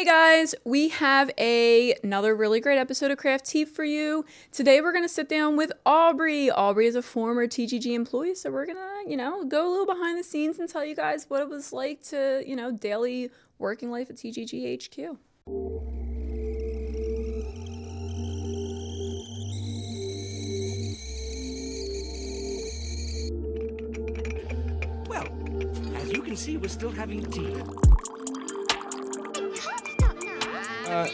Hey guys, we have another really great episode of Craft Tea for you. Today we're going to sit down with Aubrey. Aubrey is a former TGG employee, so we're going to, go a little behind the scenes and tell you guys what it was like to, daily working life at TGG HQ. Well, as you can see, we're still having tea.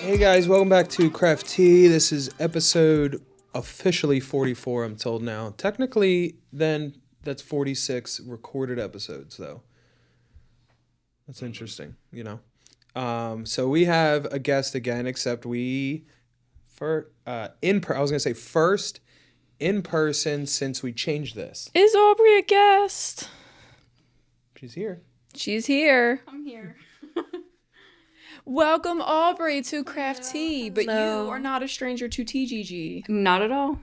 Hey guys, welcome back to Craft Tea. This is episode officially 44, I'm told now. Technically, then, that's 46 recorded episodes, though. That's interesting, So we have a guest again, except first in person since we changed this. Is Aubrey a guest? She's here. She's here. I'm here. Welcome, Aubrey, to Craft Tea, but Hello. you are not a stranger to TGG. Not at all.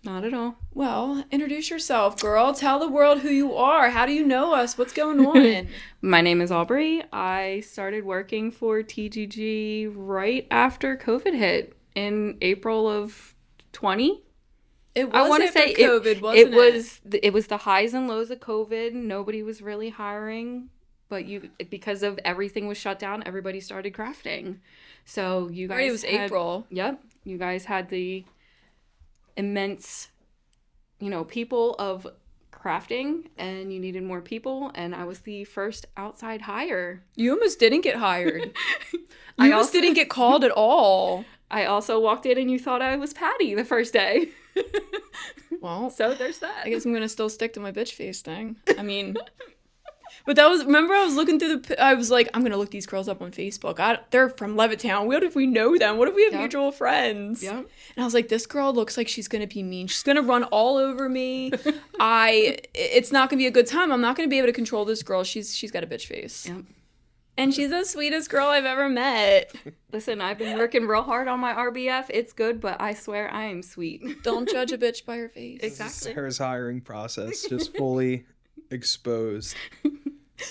Not at all. Well, introduce yourself, girl. Tell the world who you are. How do you know us? What's going on? My name is Aubrey. I started working for TGG right after COVID hit in April of 20. It was I want to after say COVID, wasn't it? It was the highs and lows of COVID. Nobody was really hiring, but because of everything was shut down, everybody started crafting. So you guys Right, it was April. Yep. You guys had the immense, people of crafting, and you needed more people, and I was the first outside hire. You almost didn't get hired. You almost didn't get called at all. I also walked in and you thought I was Patty the first day. Well, So there's that. I guess I'm going to still stick to my bitch face thing. I mean... But remember I was looking through I was like, I'm going to look these girls up on Facebook. They're from Levittown. What if we know them? What if we have mutual friends? Yep. And I was like, this girl looks like she's going to be mean. She's going to run all over me. It's not going to be a good time. I'm not going to be able to control this girl. She's got a bitch face. Yep. And she's the sweetest girl I've ever met. Listen, I've been working real hard on my RBF. It's good, but I swear I am sweet. Don't judge a bitch by her face. Exactly. Sarah's hiring process just fully exposed.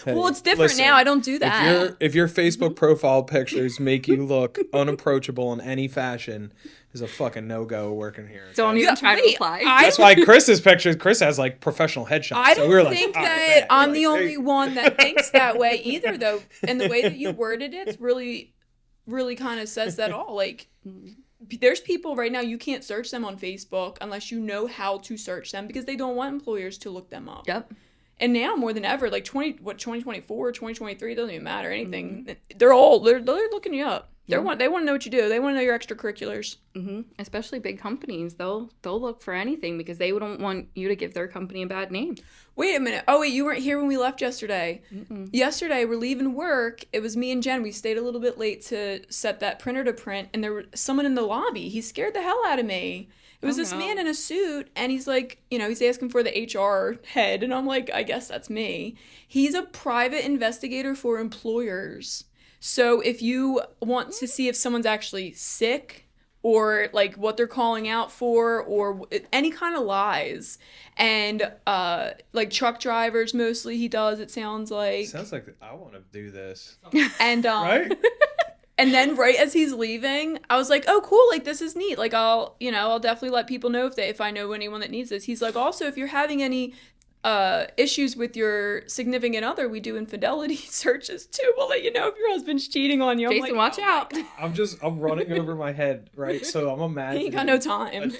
Hey, Well, it's different listen, now. I don't do that. If your Facebook profile pictures make you look unapproachable in any fashion, is a fucking no-go working here. Don't okay? even try to wait, reply. That's why Chris's pictures, Chris has like professional headshots. I so don't we're like, think all right, that bet. I'm We're the like, only hey. one that thinks that way either, though. And the way that you worded it's really, really kind of says that all. Like, there's people right now, you can't search them on Facebook unless you know how to search them because they don't want employers to look them up. Yep. And now more than ever, like 2024, 2023, doesn't even matter anything. They're looking you up. They want to know what you do. They want to know your extracurriculars. Mm-hmm. Especially big companies. They'll look for anything because they don't want you to give their company a bad name. Wait a minute. Oh, wait, you weren't here when we left yesterday. Mm-mm. Yesterday, we're leaving work. It was me and Jen. We stayed a little bit late to set that printer to print, and there was someone in the lobby. He scared the hell out of me. It was this man in a suit, and he's like, he's asking for the HR head, and I'm like, I guess that's me. He's a private investigator for employers. So if you want to see if someone's actually sick or like what they're calling out for or any kind of lies and like truck drivers mostly he does, it sounds like. Sounds like I want to do this. And Right? and then right as he's leaving, I was like, oh cool, like this is neat. Like I'll definitely let people know if I know anyone that needs this. He's like, also if you're having any issues with your significant other, we do infidelity searches too. We'll let you know if your husband's cheating on you. I'm Jason, like, watch out. I'm running over my head, right? So I'm imagining. He ain't got no time.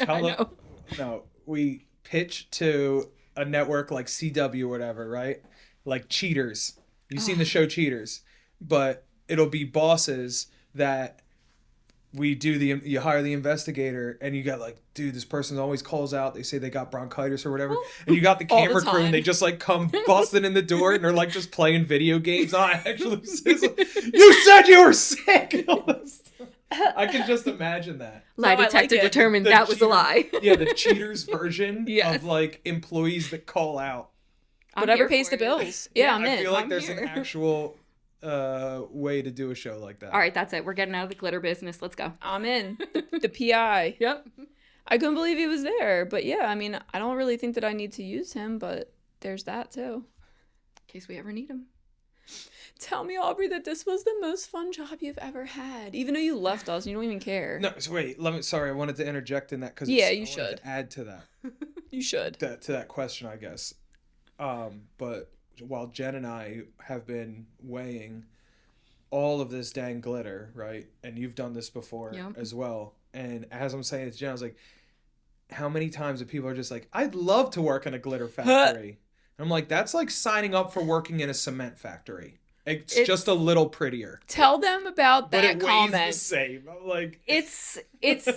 No, we pitch to a network like CW or whatever, right? Like Cheaters. You've seen the show Cheaters, but it'll be bosses that you hire the investigator and you got like, dude, this person always calls out. They say they got bronchitis or whatever. And you got the All the camera crew and they time. just like come busting in the door and they're like just playing video games. I actually you said you were sick. I can just imagine that. Lie No, I detector like it. determined The that was a cheater- lie. Yeah, the cheaters version Yes. of like employees that call out. I'm Whatever here pays for the it. bills. Yeah, I'm I in. feel like I'm there's here. an actual way to do a show like that. All right, that's it. We're getting out of the glitter business. Let's go. I'm in. The PI. Yep. I couldn't believe he was there. But yeah, I mean, I don't really think that I need to use him, but there's that too. In case we ever need him. Tell me, Aubrey, that this was the most fun job you've ever had, even though you left us. You don't even care. No, so wait. Sorry, I wanted to interject in that because you I should wanted to add to that. You should. To that question, I guess. But while Jen and I have been weighing all of this dang glitter, right? And you've done this before as well. And as I'm saying it to Jen, I was like, how many times that people are just like, I'd love to work in a glitter factory. And I'm like, that's like signing up for working in a cement factory. It's just a little prettier. Tell them about that but it comment. Weighs the same. I'm like, it's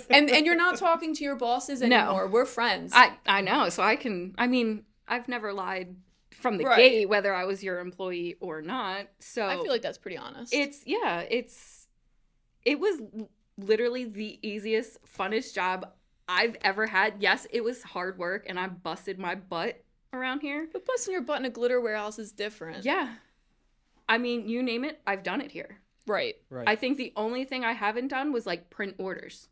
and you're not talking to your bosses anymore. No. We're friends. I know, so I've never lied from the gate whether I was your employee or not. So I feel like that's pretty honest. It was literally the easiest, funnest job I've ever had. Yes, it was hard work and I busted my butt around here. But busting your butt in a glitter warehouse is different. Yeah. I mean, you name it, I've done it here. Right. I think the only thing I haven't done was like print orders.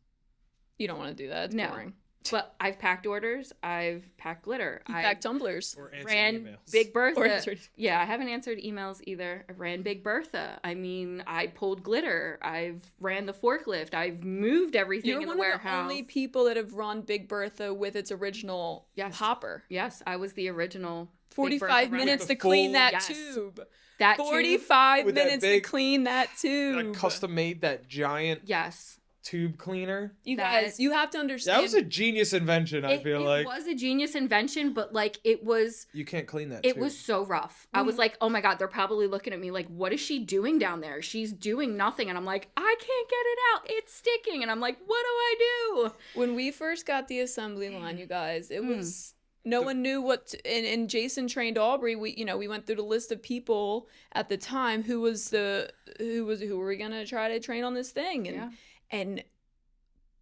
You don't want to do that. It's boring. But I've packed orders. I've packed glitter. You packed tumblers. or Ran emails. Big Bertha. Or answered. Yeah, I haven't answered emails either. I ran Big Bertha. I mean, I pulled glitter. I've ran the forklift. I've moved everything in the warehouse. You're one of the only people that have run Big Bertha with its original hopper. Yes, I was the original. 45 minutes to clean that tube. That 45 With that minutes big- to clean that tube. Like custom made that giant Yes. tube cleaner. You guys, you have to understand. That was a genius invention, I feel like. It was a genius invention, but like it was... You can't clean that It tube. was so rough. I was like, oh my God, they're probably looking at me like, what is she doing down there? She's doing nothing. And I'm like, I can't get it out. It's sticking. And I'm like, what do I do? When we first got the assembly line, you guys, it was... No one knew what to, and Jason trained Aubrey. We went through the list of people at the time who were we gonna try to train on this thing and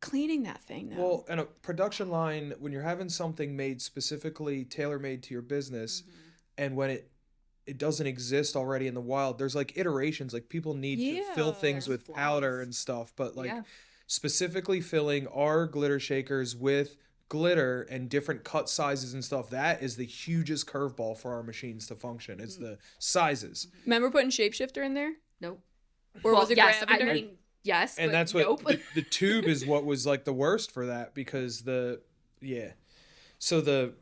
cleaning that thing though. Well, and a production line, when you're having something made specifically tailor-made to your business, and when it doesn't exist already in the wild, there's like iterations. Like people need to fill things with powder and stuff, but like specifically filling our glitter shakers with glitter and different cut sizes and stuff, that is the hugest curveball for our machines to function. It's the sizes. Remember putting shapeshifter in there? Nope. Or was it yes, gravity? I mean, yes, And but that's what nope. the tube is what was like the worst for that, because so the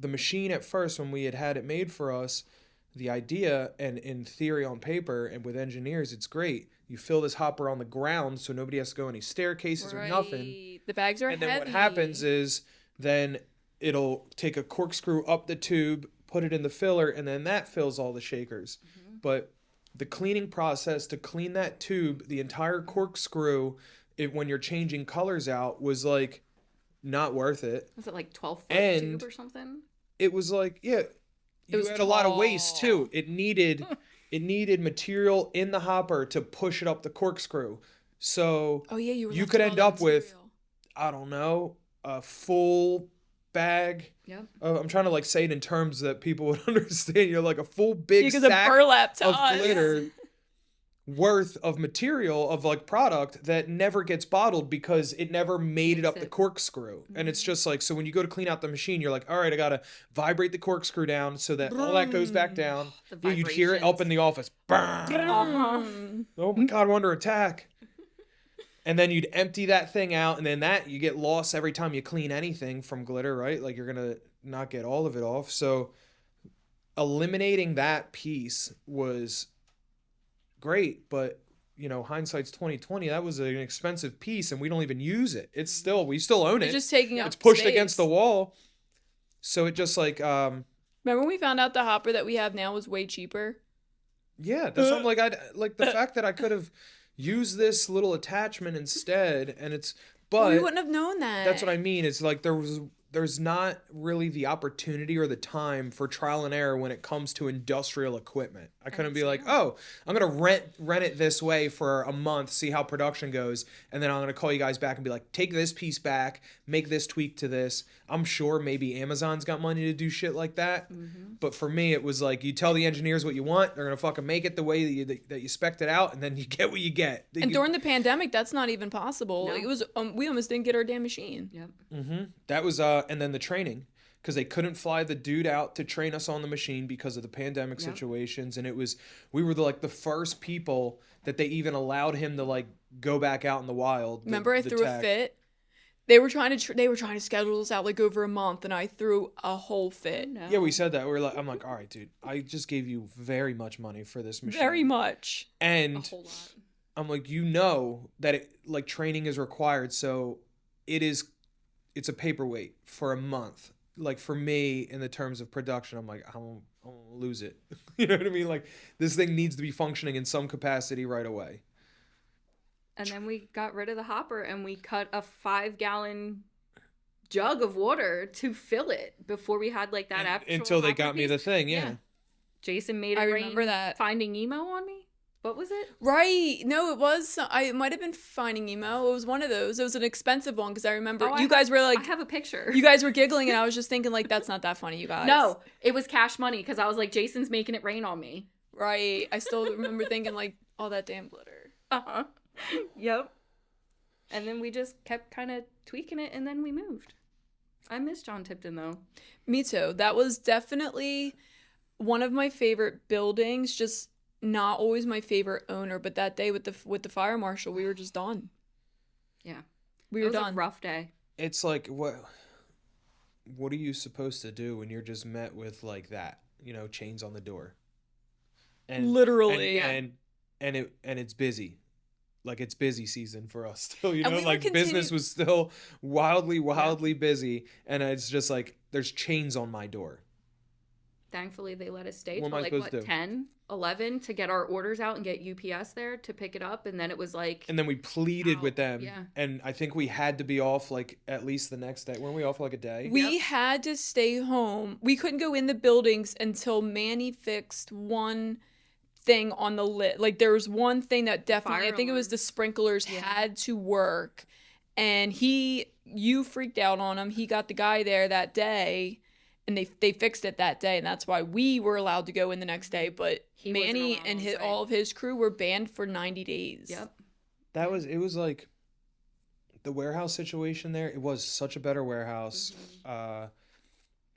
machine at first, when we had it made for us, the idea, and in theory on paper and with engineers, it's great. You fill this hopper on the ground so nobody has to go any staircases or nothing. The bags are And then heavy. what happens is then it'll take a corkscrew up the tube, put it in the filler, and then that fills all the shakers. But the cleaning process to clean that tube, the entire corkscrew, when you're changing colors out, was like not worth it. Was it like 12-foot And tube or something? It was like, you was had a lot of waste tall. too. It needed material in the hopper to push it up the corkscrew. So you could end up with, I don't know, a full bag. Yep. I'm trying to like say it in terms that people would understand. You're like a full big because sack of burlap to of us. glitter worth of material of like product that never gets bottled because it never made it up the corkscrew. And it's just like, so when you go to clean out the machine, you're like, all right, I gotta vibrate the corkscrew down so that all that goes back down. The You'd hear it up in the office. Burn. Oh my God, we're under attack. And then you'd empty that thing out, and then you get lost every time you clean anything from glitter, right? Like you're gonna not get all of it off. So eliminating that piece was great, but hindsight's 2020. That was an expensive piece, and we don't even use it. We still own it. It's just taking up It's pushed space. against the wall. So it just like Remember when we found out the hopper that we have now was way cheaper? yeah, that's something like the fact that I could have used this little attachment instead, and We wouldn't have known that. that's what I mean. It's like there's not really the opportunity or the time for trial and error when it comes to industrial equipment. I couldn't be like, oh, I'm going to rent it this way for a month, see how production goes, and then I'm going to call you guys back and be like, take this piece back, make this tweak to this. I'm sure maybe Amazon's got money to do shit like that. But for me, it was like, you tell the engineers what you want, they're going to fucking make it the way that you spec'd it out, and then you get what you get. And during the pandemic, that's not even possible. No. It was we almost didn't get our damn machine. Yep. That was and then the training. because they couldn't fly the dude out to train us on the machine because of the pandemic situations. And we were the first people that they even allowed him to like go back out in the wild. Remember I threw a fit? They were trying to schedule us out like over a month, and I threw a whole fit. No. Yeah, we said that. I'm like, all right, dude, I just gave you very much money for this machine. Very much. And A whole lot. I'm like, that training is required, so it's a paperweight for a month. Like for me, in the terms of production, I'm like, I'm gonna lose it. You know what I mean? Like this thing needs to be functioning in some capacity right away. And then we got rid of the hopper and we cut a 5-gallon jug of water to fill it before we had like that actual until they hopper got me piece. the thing. Yeah. Jason made it I rain remember that. Finding Emo on me. What was it? Right. No, it was. It might have been Finding Emo. It was one of those. It was an expensive one because I remember you guys were like. I have a picture. You guys were giggling, and I was just thinking, like, that's not that funny, you guys. No, it was Cash Money because I was like, Jason's making it rain on me. Right. I still remember thinking, like, all that damn glitter. Uh-huh. Yep. And then we just kept kind of tweaking it, and then we moved. I miss John Tipton, though. Me too. That was definitely one of my favorite buildings, just not always my favorite owner, but that day with the fire marshal, we were just done. Yeah. We were It was done. a rough day. It's like, what are you supposed to do when you're just met with like that, chains on the door? And Literally. and it's busy. Like it's busy season for us still, And we were like business was still wildly busy, and it's just like there's chains on my door. Thankfully, they let us stay What till am I like, supposed to do? 10, 11 to get our orders out and get UPS there to pick it up. And then it was like... And then we pleaded with them. Yeah. And I think we had to be off like at least the next day. Weren't we off for like a day? We had to stay home. We couldn't go in the buildings until Manny fixed one thing on the lid. Like there was one thing that definitely, I think it was the sprinklers had to work. And you freaked out on him. He got the guy there that day. And they fixed it that day, and that's why we were allowed to go in the next day. But Manny and all of his crew were banned for 90 days. Yep. It was like the warehouse situation there. It was such a better warehouse. Mm-hmm.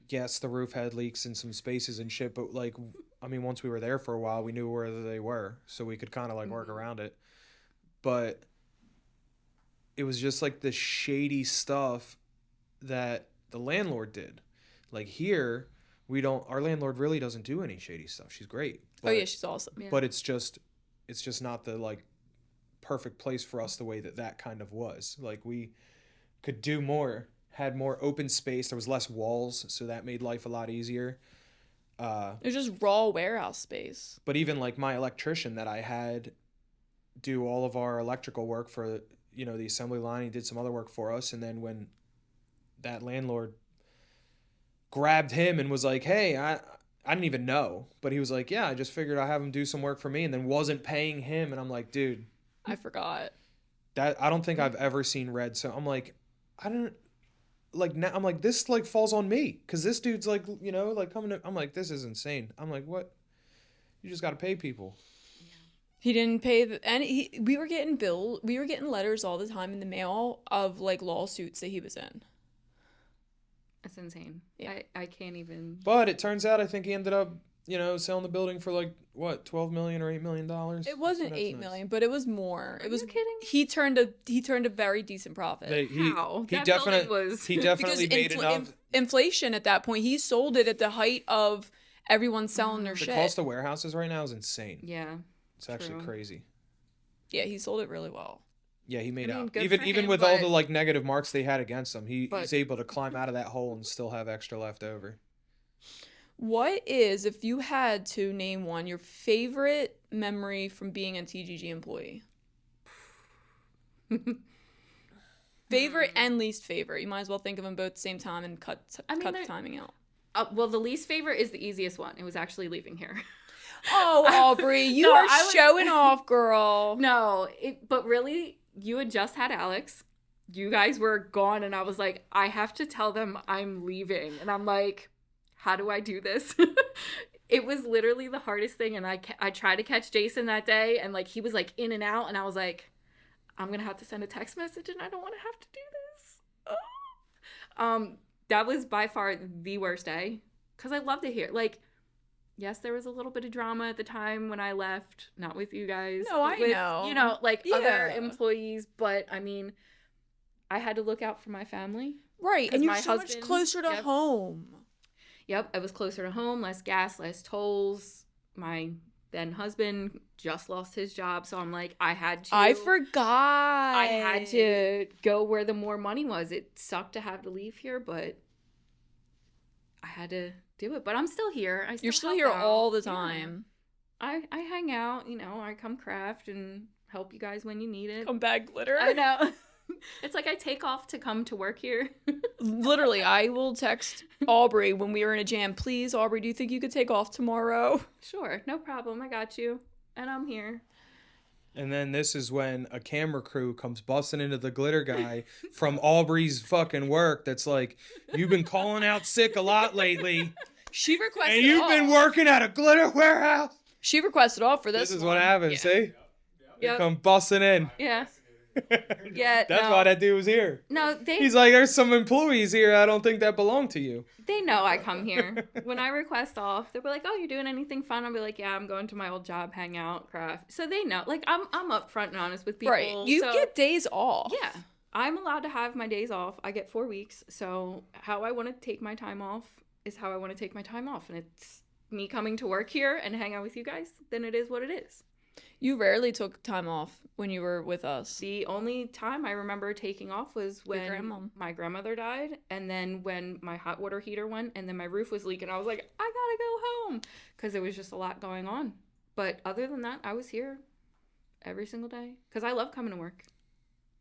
Yes, the roof had leaks in some spaces and shit, but like, I mean, once we were there for a while, we knew where they were, so we could kind of like work around it. But it was just like the shady stuff that the landlord did. Like here, our landlord really doesn't do any shady stuff. She's great. But, oh yeah, she's awesome. Yeah. But it's just not the like perfect place for us the way that kind of was. Like we could do more, had more open space. There was less walls, so that made life a lot easier. It was just raw warehouse space. But even like my electrician that I had do all of our electrical work for, the assembly line, he did some other work for us. And then when that landlord grabbed him and was like, hey, I didn't even know, but he was like, yeah, I just figured I'd have him do some work for me, and then wasn't paying him. And I'm like, dude, I forgot that. I don't think I've ever seen red. So I'm like, I don't like now. I'm like, this like falls on me. Cause this dude's like, like coming to, I'm like, this is insane. I'm like, what? You just got to pay people. he didn't pay we were getting letters all the time in the mail of like lawsuits that he was in. That's insane. Yeah. I can't even... But it turns out I think he ended up, selling the building for like, what, $12 million or $8 million? It wasn't $8 million, but it was more. Are you kidding? He turned a very decent profit. How? He That definitely building was... He definitely made enough. Inflation at that point, he sold it at the height of everyone selling their shit. The cost of warehouses right now is insane. Yeah. It's actually crazy. Yeah, he sold it really well. Yeah, he made out. good Even for even him, with all but- the like negative marks they had against him, he's able to climb out of that hole and still have extra left over. What is, if you had to name one, your favorite memory from being a TGG employee? Favorite and least favorite. You might as well think of them both at the same time and cut the timing out. Well, the least favorite is the easiest one. It was actually leaving here. Oh, Aubrey, you are showing off, girl. No, but really, you had just had Alex. You guys were gone, and I was like, I have to tell them I'm leaving. And I'm like, how do I do this? It was literally the hardest thing, and I tried to catch Jason that day, and like he was like in and out, and I was like, I'm gonna have to send a text message, and I don't want to have to do this. that was by far the worst day. Because I love to hear, like, yes, there was a little bit of drama at the time when I left. Not with you guys. No, I with, know. You know, like other Yeah. employees. But, I mean, I had to look out for my family. Right, and you're my so much husband- closer to Yep. home. Yep, I was closer to home, less gas, less tolls. My then husband just lost his job, so I'm like, I had to. I forgot. I had to go where the more money was. It sucked to have to leave here, but I had to do it. But I'm still here. You're still help here out. all the Yeah. time. I hang out, you know, I come craft and help you guys when you need it. Come back, glitter. I know. It's like I take off to come to work here. Literally, I will text Aubrey when we were in a jam. Please, Aubrey, do you think you could take off tomorrow? Sure, no problem. I got you. And I'm here. And then this is when a camera crew comes busting into the glitter guy from Aubrey's fucking work that's like, you've been calling out sick a lot lately. She requested And you've been working at a glitter warehouse. She requested off for this This is one. what happens, see? They Yep. come busting in. Yeah. Yeah, That's no. why that dude was here. No, they He's like, there's some employees here I don't think that belong to you. they know I come here. When I request off, they'll be like, "Oh, you're doing anything fun?" I'll be like, "Yeah, I'm going to my old job, hang out, craft." So they know. Like I'm upfront and honest with people. Right. You so, get days off. yeah. I'm allowed to have my days off. I get 4 weeks. So how I want to take my time off is how I want to take my time off, and it's me coming to work here and hang out with you guys. Then it is what it is. You rarely took time off when you were with us. The only time I remember taking off was when grandma. my grandmother died, and then when my hot water heater went, and then my roof was leaking. I was like, I gotta go home, because there was just a lot going on. But other than that, I was here every single day because I love coming to work.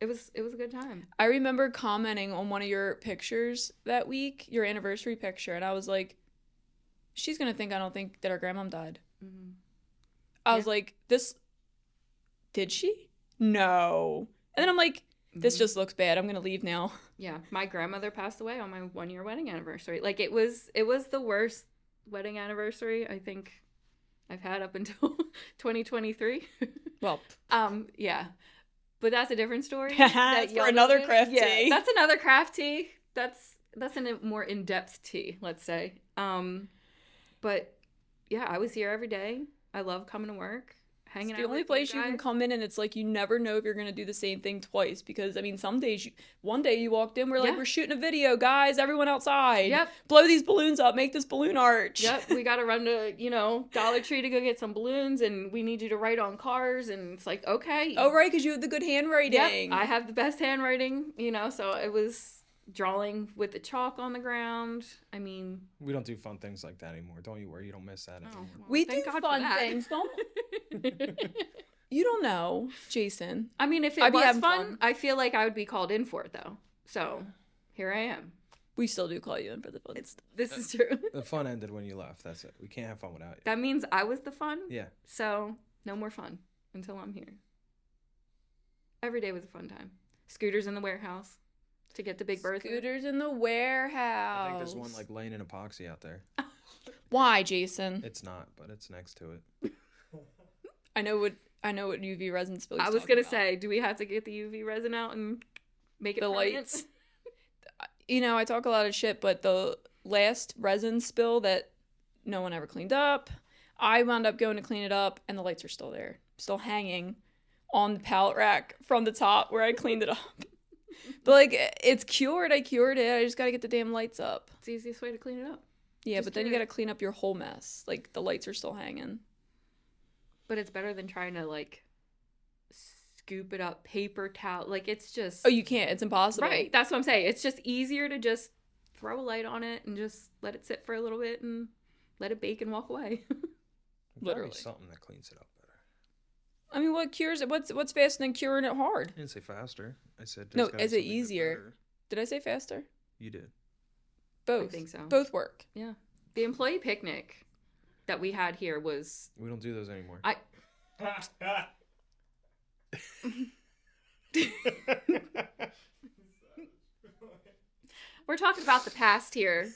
It was a good time. I remember commenting on one of your pictures that week, your anniversary picture, and I was like, she's going to think I don't think that our grandmom died. Mm-hmm. I was like, did she? No. And then I'm like, this just looks bad. I'm going to leave now. Yeah, my grandmother passed away on my 1-year wedding anniversary. Like it was the worst wedding anniversary I think I've had up until 2023. Well, Yeah. But that's a different story. That's for another craft tea. Yeah, that's another craft tea. That's a more in-depth tea, let's say. But yeah, I was here every day. I love coming to work, hanging it's out. the only with place you can guys. come in and it's like you never know if you're going to do the same thing twice because, I mean, some days, one day you walked in, we're like, Yeah. we're shooting a video, guys, everyone outside. Yep. Blow these balloons up, make this balloon arch. Yep, we got to run to, Dollar Tree to go get some balloons, and we need you to write on cars, and it's like, okay. Oh, right, because you have the good handwriting. Yep, I have the best handwriting, so it was drawing with the chalk on the ground. I mean, We don't do fun things like that anymore. Don't you worry, you don't miss that anymore. well, We do thank God for fun that. things, don't you? Don't know, Jason. I mean, if it I'd be was having fun, fun. I feel like I would be called in for it, though. So, here I am. We still do call you in for the fun. This is true. The fun ended when you left. That's it. We can't have fun without you. That means I was the fun. Yeah. So, no more fun until I'm here. Every day was a fun time. Scooters in the warehouse to get the Big Bertha. Scooters in the warehouse. I think there's one like laying in epoxy out there. Why, Jason? It's not, but it's next to it. I know what UV resin spill. I was going to say, do we have to get the UV resin out and make it the permanent? lights. I talk a lot of shit, but the last resin spill that no one ever cleaned up, I wound up going to clean it up, and the lights are still there, still hanging on the pallet rack from the top where I cleaned it up. But like, it's cured. I cured it. I just gotta get the damn lights up. It's the easiest way to clean it up. Yeah, Just but then you cure it. gotta clean up your whole mess. Like, the lights are still hanging. But it's better than trying to, like, scoop it up, paper towel. Like, it's just... Oh, you can't. It's impossible. Right. That's what I'm saying. It's just easier to just throw a light on it and just let it sit for a little bit and let it bake and walk away. Literally. Probably something that cleans it up better. I mean, what cures it? What's faster than curing it hard? I didn't say faster. I said No, there's gotta is be it something that's easier? better. Did I say faster? You did. Both. I think so. Both work. Yeah. The employee picnic that we had here was... We don't do those anymore. We're talking about the past here.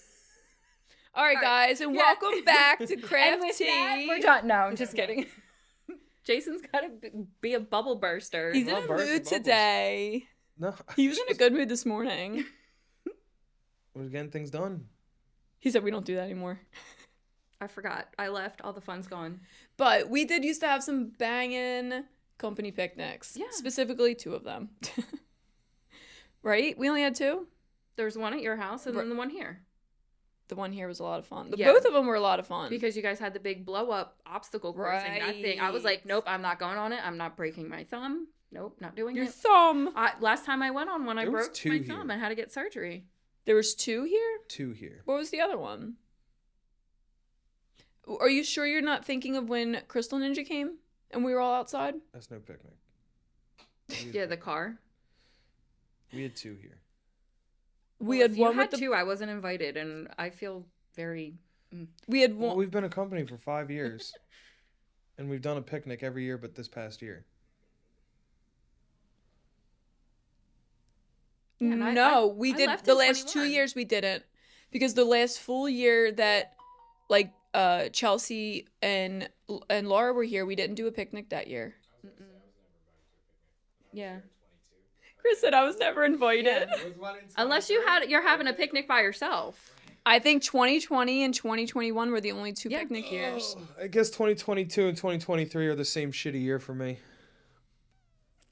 All right, All right. guys, and Yeah. welcome back to And Craft with Tea. that, we're done. No, I'm just kidding. Jason's got to be a bubble burster. He's in Love a bursts mood and bubbles. today. No. He was in a good mood this morning. We're getting things done. He said we don't do that anymore. I forgot. I left. All the fun's gone. But we did used to have some banging company picnics. Yeah. Specifically 2 of them. Right? We only had 2? There's one at your house and then the one here. The one here was a lot of fun. Yeah. Both of them were a lot of fun. Because you guys had the big blow-up obstacle course and that thing. I was like, nope, I'm not going on it. I'm not breaking my thumb. Nope, not doing Your it. thumb. Last time I went on one, I There was broke 2 my here. thumb and had to get surgery. There was 2 here? 2 here. What was the other one? Are you sure you're not thinking of when Crystal Ninja came and we were all outside? That's no picnic. Yeah, the car. We had 2 here. We Well, had if one you with had 2. I wasn't invited, and I feel very. We had Well, one. we've been a company for 5 years. And we've done a picnic every year but this past year. Yeah, and No, I we did left the in last 2 21. years we didn't. Because the last full year that like Chelsea and Laura were here, we didn't do a picnic that year. Yeah. Chris said I was never invited. Unless you're having a picnic by yourself. I think 2020 and 2021 were the only 2 picnic years. I guess 2022 and 2023 are the same shitty year for me.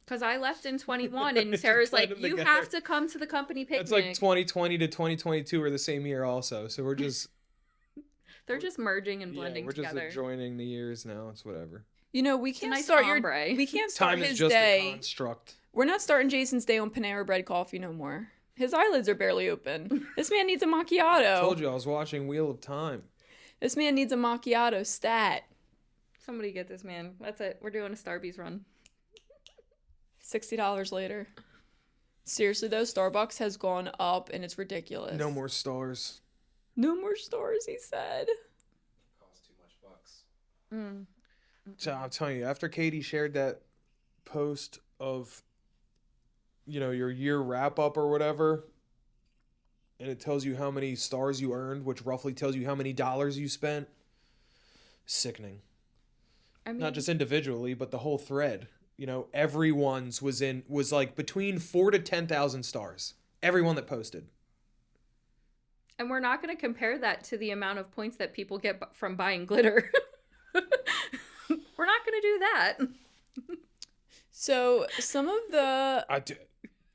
Because I left in 21, and Sarah's blend like, them you together. have to come to the company picnic. It's like 2020 to 2022 are the same year also. So we're just They're just merging and blending we're just together. adjoining the years now. It's whatever. You know, we can't nice start ombre. we can't start Time his is just day. a construct. We're not starting Jason's day on Panera Bread coffee no more. His eyelids are barely open. This man needs a macchiato. Told you I was watching Wheel of Time. This man needs a macchiato stat. Somebody get this man. That's it. We're doing a Starbucks run. $60 later. Seriously though, Starbucks has gone up and it's ridiculous. No more stars. No more stores, he said. Costs too much bucks. So I'm telling you, after Katie shared that post of, your year wrap up or whatever, and it tells you how many stars you earned, which roughly tells you how many dollars you spent, sickening. I mean, Not just individually, but the whole thread. Everyone's was like between 4,000 to 10,000 stars. Everyone that posted. and we're not going to compare that to the amount of points that people get from buying glitter. We're not going to do that. So some of the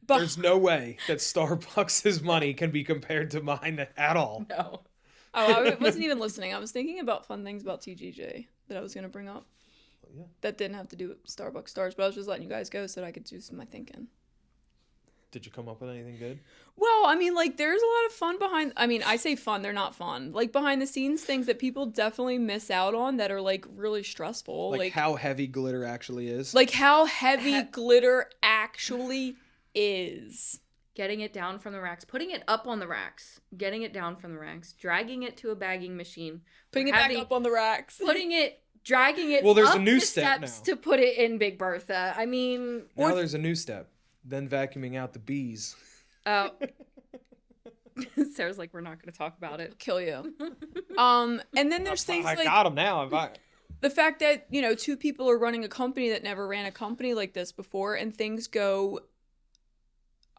There's no way that Starbucks' money can be compared to mine at all. No. Oh, I wasn't even listening. I was thinking about fun things about TGJ that I was going to bring up. Yeah. That didn't have to do with Starbucks stars, but I was just letting you guys go so that I could do some of my thinking. Did you come up with anything good? Well, I mean, like, there's a lot of fun behind... I mean, I say fun, they're not fun. Like, behind-the-scenes things that people definitely miss out on that are, like, really stressful. Like how heavy glitter actually is? Like, how heavy glitter actually is. Getting it down from the racks, putting it up on the racks, getting it down from the racks, dragging it to a bagging machine, Putting it back up on the racks. Dragging it Well, there's up a new the step steps now. to put it in Big Bertha. I mean... Now there's a new step. Then vacuuming out the bees. Oh. Sarah's like, we're not going to talk about it. Kill you. And then there's things I like... got them now. The fact that, 2 people are running a company that never ran a company like this before, and things go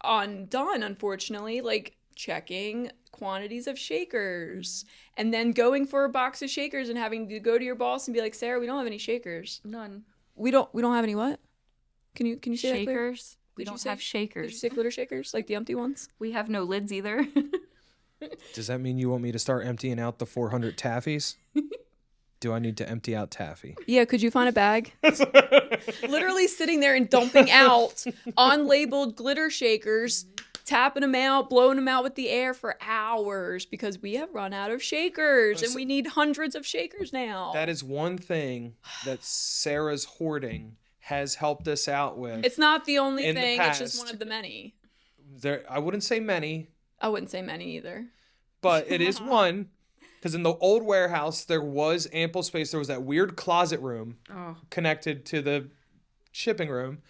undone, unfortunately, like checking quantities of shakers and then going for a box of shakers and having to go to your boss and be like, Sarah, we don't have any shakers. None. We don't have any what? Can you say that clear? Shakers? We Did you don't say- have Did you shakers. say glitter shakers? Like the empty ones? We have no lids either. Does that mean you want me to start emptying out the 400 taffies? Do I need to empty out taffy? Yeah, could you find a bag? Literally sitting there and dumping out unlabeled glitter shakers, tapping them out, blowing them out with the air for hours because we have run out of shakers and we need hundreds of shakers now. That is one thing that Sarah's hoarding has helped us out with. It's not the only In the thing, it's just past. one of the many. I wouldn't say many, I wouldn't say many either. but it is one. Because in the old warehouse, there was ample space. There was that weird closet room connected to the shipping room.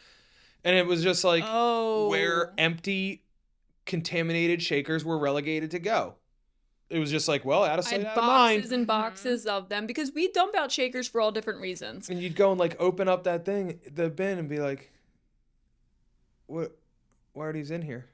And it was just like where empty, contaminated shakers were relegated to go. It was just like, well, out of I sight, had out of mind. boxes and boxes of them because we dump out shakers for all different reasons. And you'd go and like open up that thing, the bin, and be like, "What? Why are these in here?"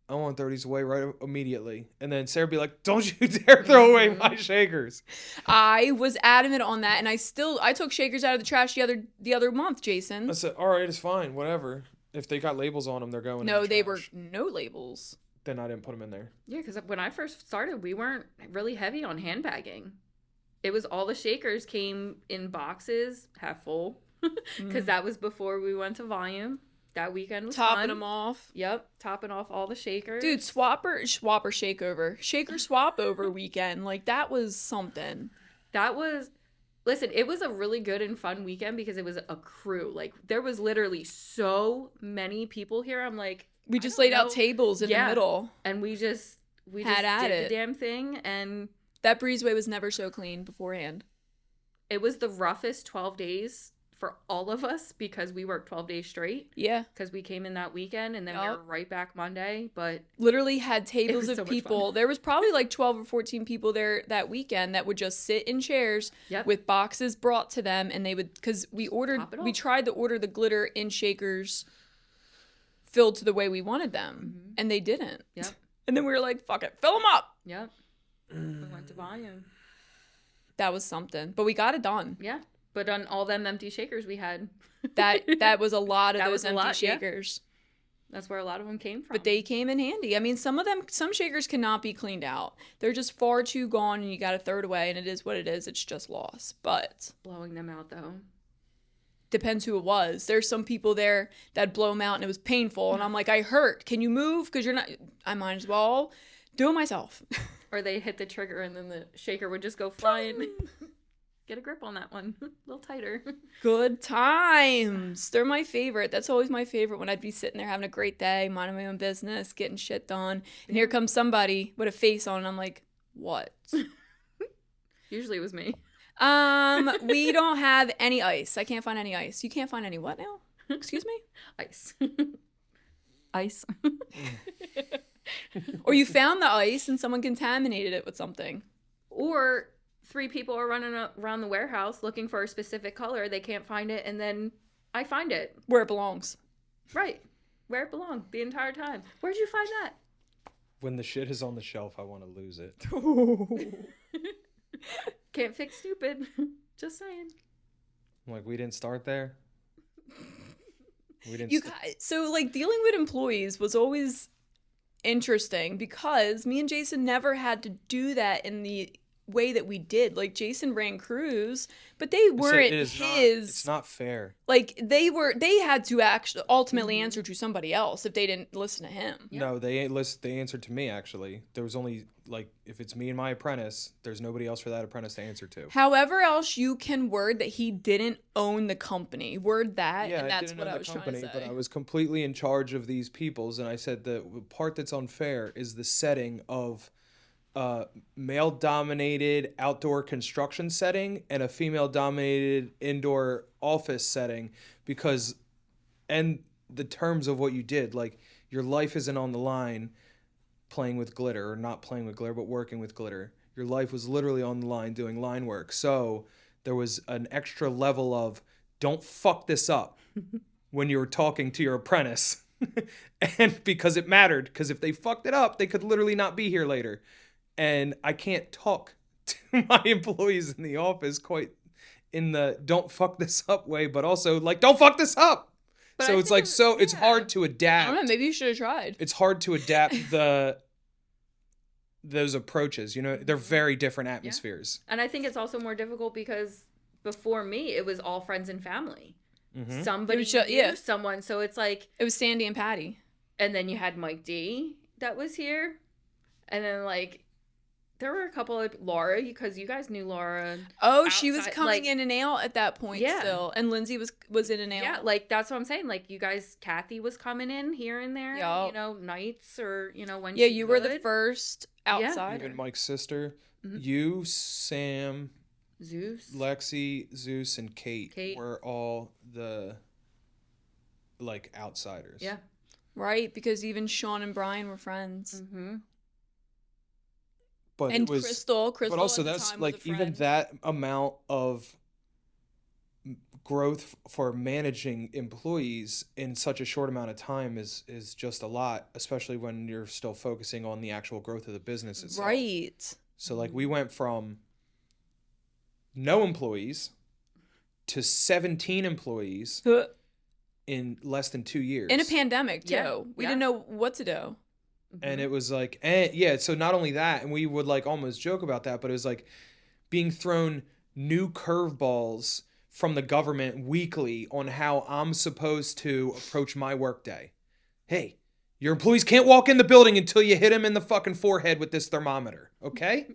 I want to throw these away right immediately. And then Sarah would be like, don't you dare throw away my shakers. I was adamant on that, and I took shakers out of the trash the other month, Jason. I said, all right, it's fine, whatever. If they got labels on them, they're going in the they trash. were no labels. Then I didn't put them in there. Yeah, because when I first started, we weren't really heavy on handbagging. It was all the shakers came in boxes, half full, because that was before we went to volume. That weekend was Topping fun. them off. Yep, topping off all the shakers. Dude, swapper shakeover. Shaker swap over weekend. Like, that was something. Listen, it was a really good and fun weekend because it was a crew. Like, there was literally so many people here. I'm like, We just laid out tables in the middle. And we just did the damn thing. And that breezeway was never so clean beforehand. It was the roughest 12 days for all of us because we worked 12 days straight. Yeah. Because we came in that weekend and then we were right back Monday. But literally had tables of so people. There was probably like 12 or 14 people there that weekend that would just sit in chairs with boxes brought to them. And they would, because we tried to order the glitter in shakers filled to the way we wanted them. And they didn't. Yep. And then we were like, fuck it, fill them up. Yep. We went to volume. That was something. But we got it done. Yeah. But on all them empty shakers we had. That was a lot of those empty shakers. Yeah. That's where a lot of them came from. But they came in handy. I mean, some shakers cannot be cleaned out. They're just far too gone and you got to throw it away and it is what it is. It's just loss. But blowing them out though. Depends who it was. There's some people there that blow them out and it was painful. And I'm like, I hurt. Can you move? Because you're not. I might as well do it myself. Or they hit the trigger and then the shaker would just go flying. Get a grip on that one. A little tighter. Good times. They're my favorite. That's always my favorite when I'd be sitting there having a great day, minding my own business, getting shit done. And here comes somebody with a face on and I'm like, what? Usually it was me. We don't have any ice. I can't find any ice. You can't find any what now? Excuse me? Ice. Ice. Or you found the ice and someone contaminated it with something. Or 3 people are running around the warehouse looking for a specific color. They can't find it, and then I find it. Where it belongs. Right. Where it belonged the entire time. Where'd you find that? When the shit is on the shelf, I want to lose it. Can't fix stupid. Just saying. I'm like, we didn't start there. So, like, dealing with employees was always interesting because me and Jason never had to do that in the way that we did. Like, Jason ran crews, but they weren't it's not fair. Like, they had to actually ultimately answer to somebody else if they didn't listen to him. Yeah. No, they answered to me, actually. There was only, like, if it's me and my apprentice, there's nobody else for that apprentice to answer to. However else you can word that he didn't own the company. Word that, yeah, and that's what I was trying to say. But I was completely in charge of these peoples, and I said the part that's unfair is the setting of male-dominated outdoor construction setting and a female-dominated indoor office setting, because, and the terms of what you did, like, your life isn't on the line playing with glitter, or not playing with glitter, but working with glitter. Your life was literally on the line doing line work. So there was an extra level of don't fuck this up when you were talking to your apprentice. And because it mattered, because if they fucked it up, they could literally not be here later. And I can't talk to my employees in the office quite in the don't fuck this up way, but also like, don't fuck this up. But so it's like, it's hard to adapt. I don't know, maybe you should have tried. It's hard to adapt those approaches, you know, they're very different atmospheres. Yeah. And I think it's also more difficult because before me, it was all friends and family. Mm-hmm. Somebody knew someone. So it's like, it was Sandy and Patty. And then you had Mike D that was here. And then like, there were a couple of Laura, because you guys knew Laura. Oh, she was coming in and out at that point still. And Lindsay was in and out. Yeah, like that's what I'm saying. Like you guys, Kathy was coming in here and there, you know, nights or, you know, when she were the first outsider. Even Mike's sister. Mm-hmm. You, Sam, Zeus, Lexi, Zeus, and Kate were all the, like, outsiders. Yeah. Right, because even Sean and Brian were friends. Mm-hmm. But and Crystal but also that's like even that amount of growth for managing employees in such a short amount of time is just a lot, especially when you're still focusing on the actual growth of the business itself. Right. So like we went from no employees to 17 employees in less than 2 years. In a pandemic, too. Yeah. We didn't know what to do. And it was like, yeah, so not only that, and we would like almost joke about that, but it was like being thrown new curveballs from the government weekly on how I'm supposed to approach my workday. Hey, your employees can't walk in the building until you hit them in the fucking forehead with this thermometer, okay?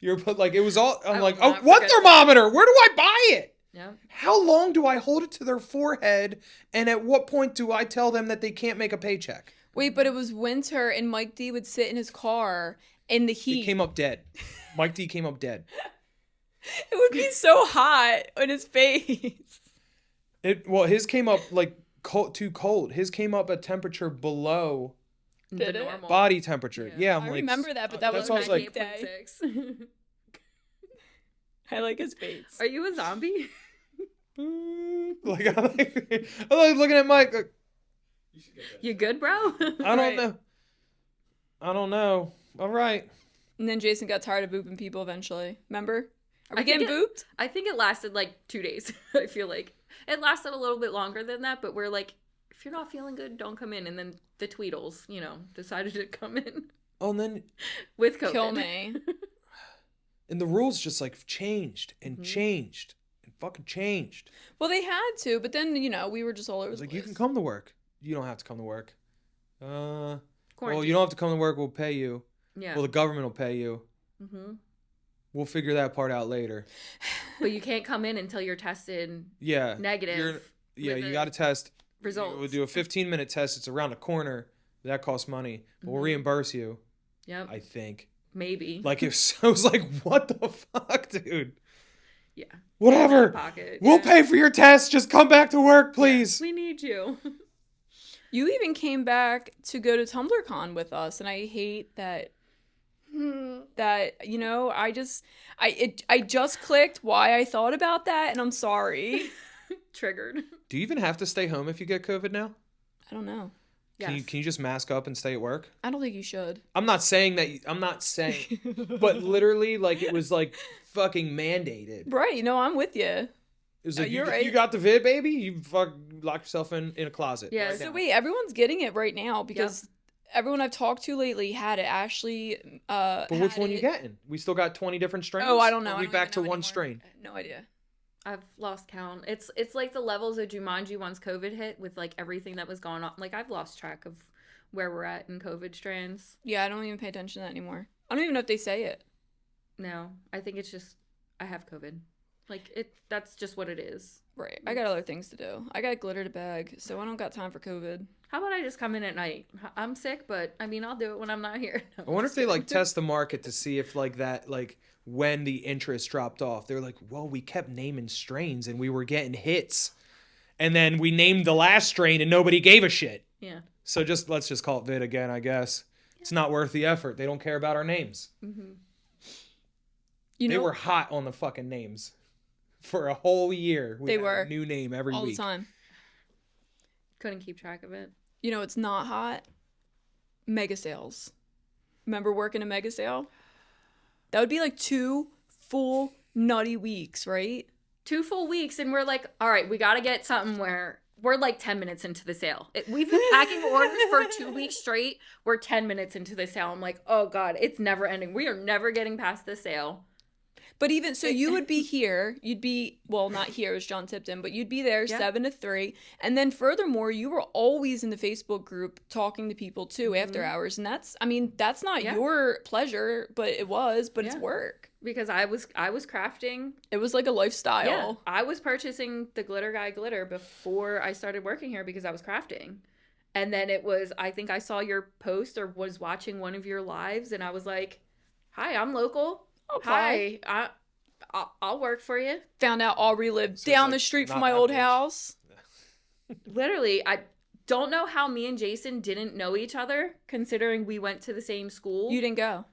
You're put like, it was all, I'm like, oh, what thermometer? Where do I buy it? Yeah. How long do I hold it to their forehead? And at what point do I tell them that they can't make a paycheck? Wait, but it was winter, and Mike D would sit in his car in the heat. He came up dead. Mike D came up dead. It would be so hot on his face. His came up like too cold. His came up at temperature below The normal. body temperature. Yeah, I'm I like, remember that, but that was that's why I was like, 98.6. I like his face. Are you a zombie? like I like looking at Mike. Like, You should get that. You good, bro? I don't know. I don't know. All right. And then Jason got tired of booping people eventually. Remember? Are we I think getting booped? I think it lasted like 2 days. I feel like it lasted a little bit longer than that, but we're like, if you're not feeling good, don't come in. And then the Tweedles, decided to come in Oh, and then with COVID. Kill me. and the rules just like changed and changed and fucking changed. Well, they had to, but then, we were just all over It was the like place. you can come to work. You don't have to come to work. Well, Quarantine. you don't have to come to work. We'll pay you. Yeah. Well, the government will pay you. Mm-hmm. We'll figure that part out later. But you can't come in until you're tested Yeah. negative. Yeah, with you the got to test. results. We'll do a 15-minute test. It's around the corner. That costs money. But we'll reimburse you, Yep. I think. Maybe. Like, if I was like, what the fuck, dude? Yeah. Whatever. Pocket. We'll yeah. pay for your test. Just come back to work, please. We need you. You even came back to go to TumblerCon with us, and I hate that. I just clicked why I thought about that, and I'm sorry. Triggered. Do you even have to stay home if you get COVID now? I don't know. Can you just mask up and stay at work? I don't think you should. I'm not saying, but literally, like, it was like fucking mandated. Right? I'm with you. It was like, you're you, right. you got the vid, baby. You lock yourself in a closet. Yeah, right So now. wait, everyone's getting it right now because everyone I've talked to lately had it. Ashley. But which one you getting? We still got 20 different strains. Oh, I don't know. Or I we don't back even to know one anymore. strain. No idea. I've lost count. It's like the levels of Jumanji once COVID hit with like everything that was going on. Like I've lost track of where we're at in COVID strands. Yeah, I don't even pay attention to that anymore. I don't even know if they say it. No, I think it's just I have COVID. Like that's just what it is. Right. I got other things to do. I got glitter to bag, so I don't got time for COVID. How about I just come in at night? I'm sick, but I mean I'll do it when I'm not here. No, I wonder I'm if they just like test the market to see if like that, like when the interest dropped off. They're like, well, we kept naming strains and we were getting hits. And then we named the last strain and nobody gave a shit. kidding. Yeah. So let's just call it vid again, I guess. It's not worth the effort. They don't care about our names. Mm-hmm. They were hot on the fucking names for a whole year. We They had were. a new name every all week. the time. Couldn't keep track of it. It's not hot. Mega sales. Remember working a mega sale? That would be like 2 full nutty weeks, right? 2 full weeks and we're like, all right, we got to get something where we're like 10 minutes into the sale. We've been packing orders for 2 weeks straight. We're 10 minutes into the sale. I'm like, oh God, it's never ending. We are never getting past the sale. But even so, you would be here. You'd be, well, not here as John Tipton, but you'd be there Yeah. 7 to 3. And then furthermore, you were always in the Facebook group talking to people too after hours. And that's not Yeah. your pleasure, but it was, but it's Yeah. work. Because I was crafting. It was like a lifestyle. Yeah, I was purchasing the Glitter Guy glitter before I started working here because I was crafting. And then I think I saw your post or was watching one of your lives and I was like, hi, I'm local. apply. Hi, I'll work for you. Found out Aubrey lived So down it's the like, street from not my that old bitch. house. Literally, I don't know how me and Jason didn't know each other, considering we went to the same school. You didn't go.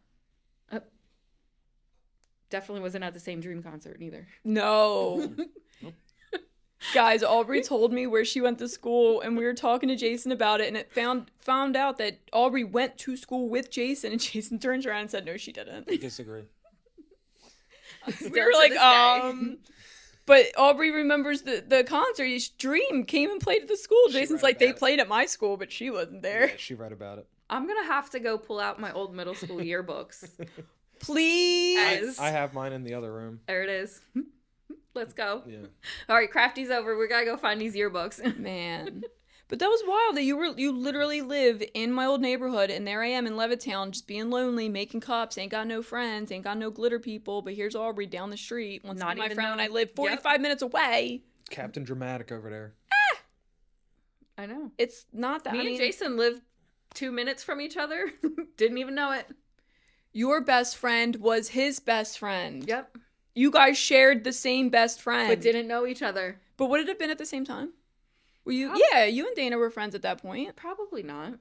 Definitely wasn't at the same Dream concert either. No. Guys, Aubrey told me where she went to school, and we were talking to Jason about it, and it found out that Aubrey went to school with Jason, and Jason turns around and said, no, she didn't. I disagree. We were like, but Aubrey remembers the concert. Dream came and played at the school. Jason's like, they played at my school, but she wasn't there. Yeah, she read about it. I'm going to have to go pull out my old middle school yearbooks. Please. I have mine in the other room. There it is. Let's go. Yeah. All right, Crafty's over. We got to go find these yearbooks. Man. But that was wild that you literally live in my old neighborhood, and there I am in Levittown just being lonely, making cups, ain't got no friends, ain't got no glitter people, but here's Aubrey down the street, wants to be my friend when I live 45 minutes away. Captain Dramatic over there. I know. It's not that. Me and Jason live 2 minutes from each other. Didn't even know it. Your best friend was his best friend. Yep. You guys shared the same best friend. But didn't know each other. But would it have been at the same time? Were you? Yeah, you and Dana were friends at that point. Probably not.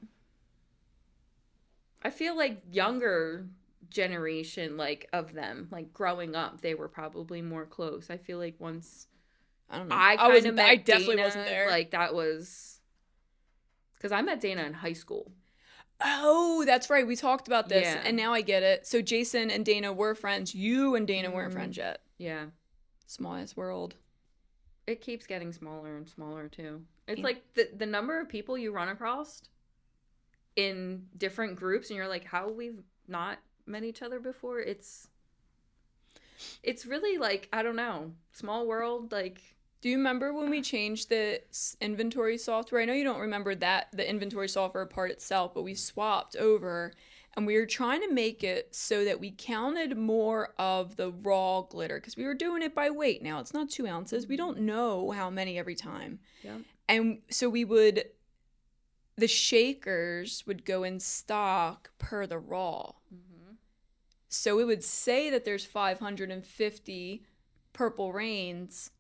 I feel like younger generation, like, of them, like, growing up, they were probably more close. I feel like once I don't know. I definitely Dana, wasn't there. Like, that was... Because I met Dana in high school. Oh, that's right. We talked about this, Yeah. and now I get it. So Jason and Dana were friends. You and Dana weren't friends yet. Yeah. Small ass world. It keeps getting smaller and smaller, too. It's Yeah. like the number of people you run across in different groups, and you're like, how we've not met each other before? It's really, like, I don't know, small world, like... Do you remember when we changed the inventory software? I know you don't remember the inventory software part itself, but we swapped over, and we were trying to make it so that we counted more of the raw glitter, because we were doing it by weight. Now it's not 2 ounces. We don't know how many every time. Yeah. And so the shakers would go in stock per the raw. Mm-hmm. So it would say that there's 550 Purple Rains,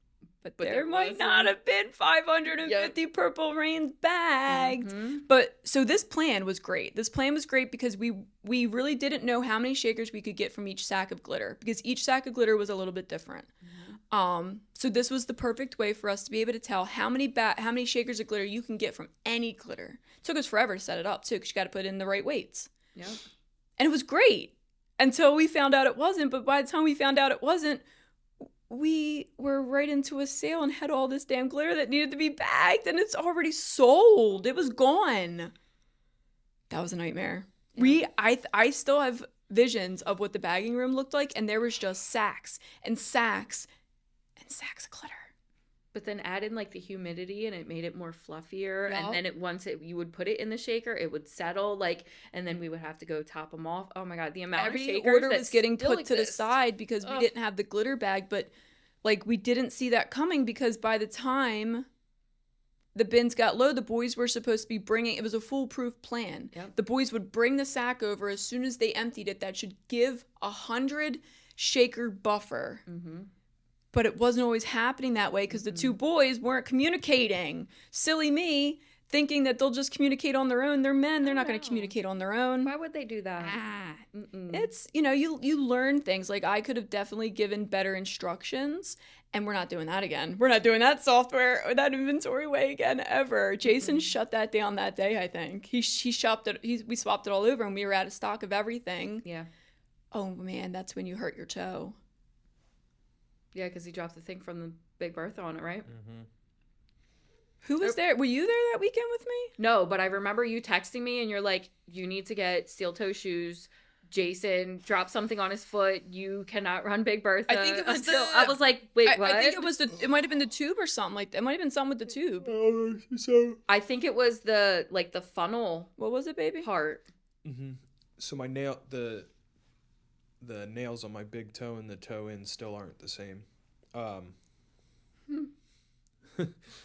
but there might not have been 550 Purple Rains bagged. Mm-hmm. But so this plan was great. This plan was great because we really didn't know how many shakers we could get from each sack of glitter, because each sack of glitter was a little bit different. So this was the perfect way for us to be able to tell how many shakers of glitter you can get from any glitter. It took us forever to set it up too, because you got to put in the right weights. Yeah. And it was great until we found out it wasn't. But by the time we found out it wasn't, we were right into a sale and had all this damn glitter that needed to be bagged, and it's already sold. It was gone. That was a nightmare. Yeah. I still have visions of what the bagging room looked like, and there was just sacks and sacks and sacks of glitter. But then add in, like, the humidity, and it made it more fluffier. Yep. And then you would put it in the shaker, it would settle, like, and then we would have to go top them off. Oh my God, the amount of shakers order that was getting put exist to the side because we didn't have the glitter bag. But, like, we didn't see that coming, because by the time the bins got low, the boys were supposed to be bringing, it was a foolproof plan. Yep. The boys would bring the sack over as soon as they emptied it. That should give 100 shaker buffer. Mm-hmm. But it wasn't always happening that way, because the two boys weren't communicating. Silly me, thinking that they'll just communicate on their own. They're men. They're not going to communicate on their own. Why would they do that? It's, you learn things. Like, I could have definitely given better instructions, and we're not doing that again. We're not doing that software or that inventory way again, ever. Jason shut that down that day, I think. He shopped it. We swapped it all over, and we were out of stock of everything. Yeah. Oh, man, that's when you hurt your toe. Yeah, because he dropped the thing from the Big Bertha on it, right? Mm-hmm. Who was there? Were you there that weekend with me? No, but I remember you texting me, and you're like, you need to get steel toe shoes. Jason dropped something on his foot. You cannot run Big Bertha. I think it was I was like, wait, what? I think it might have been the tube or something like that. It might have been something with the tube. I think it was the funnel. What was it, baby? Part. Mm-hmm. So my the nails on my big toe and the toe in still aren't the same.